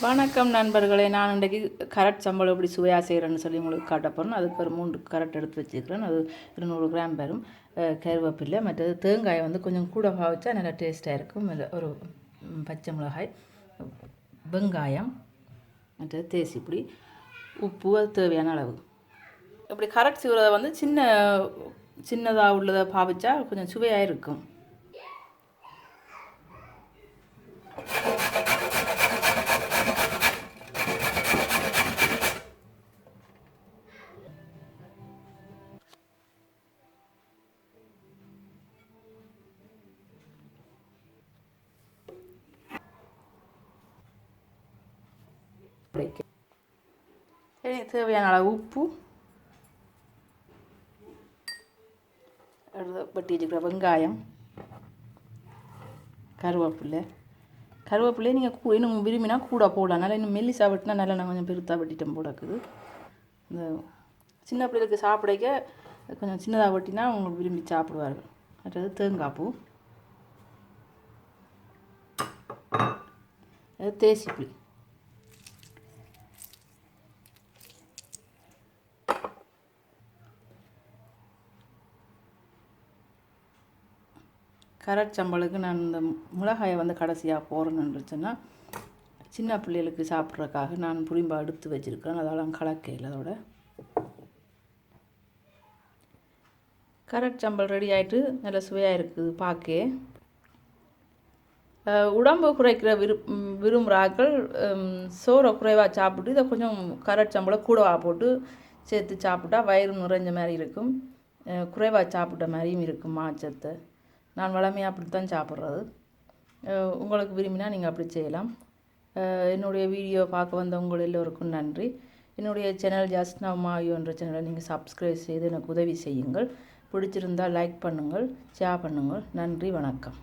வணக்கம் நண்பர்களே, நான் இன்றைக்கி கரட் சம்பளம் எப்படி சுவையாக செய்கிறேன்னு சொல்லி உங்களுக்கு காட்ட போகிறேன். அதுக்கு ஒரு 3 கரட் எடுத்து வச்சுருக்கிறேன். அது 200 கிராம் வரும். கருவேப்பிலை, மற்றது தேங்காயை வந்து கொஞ்சம் கூட பாவிச்சா நல்லா டேஸ்ட்டாக இருக்கும். ஒரு பச்சை மிளகாய், வெங்காயம், மற்றது தேசிப்பிடி, உப்பு, அது தேவையான அளவு. இப்படி கரட் செய்கிறத வந்து சின்னதாக உள்ளதை பாவிச்சா கொஞ்சம் சுவையாக இருக்கும். தேவையான அளவு உப்பு, வெட்டி வச்சுக்கிற வெங்காயம், கருவேப்பிலை நீங்கள் இன்னும் விரும்பினா கூட போடலாம். நல்லா இன்னும் மெல்லிசா வெட்டினா நல்லா நான் கொஞ்சம் பெருத்தாக வெட்டிட்டேன் போடக்குது. இந்த சின்ன பிள்ளைகளுக்கு சாப்பிடைக்க கொஞ்சம் சின்னதாக வெட்டினா உங்களுக்கு விரும்பி சாப்பிடுவார்கள். அடுத்தது தேங்காய் பூ, அது தேசிப்புளி, கரட் சம்பளுக்கு நான் இந்த மிளகாயை வந்து கடைசியாக போகிறேன்னு சொன்னால் சின்ன பிள்ளைகளுக்கு சாப்பிட்றதுக்காக நான் புளிம்பா எடுத்து வச்சுருக்கேன். அதெல்லாம் கலக்கையில் அதோட கரட் சம்பல் ரெடி ஆகிட்டு நல்ல சுவையாக இருக்குது பார்க்க. உடம்பு குறைக்கிற விரும்புகிறாக்கள் சோறை குறைவாக சாப்பிட்டு இதை கொஞ்சம் கரட் சம்பளை கூடவாக போட்டு சேர்த்து சாப்பிட்டா வயிறு நிறைஞ்ச மாதிரி இருக்கும். குறைவாக சாப்பிட்ட மாதிரியும் இருக்கும் மாச்சத்தை. நான் வளமையாக அப்படித்தான் சாப்பிட்றது. உங்களுக்கு விரும்பினா நீங்கள் அப்படி செய்யலாம். என்னுடைய வீடியோ பார்க்க வந்த உங்கள் எல்லோருக்கும் நன்றி. என்னுடைய சேனல் ஜஸ்ட் நவ் மாயோ என்ற சேனலை நீங்கள் சப்ஸ்கிரைப் செய்து எனக்கு உதவி செய்யுங்கள். பிடிச்சிருந்தால் லைக் பண்ணுங்கள், ஷேர் பண்ணுங்கள். நன்றி, வணக்கம்.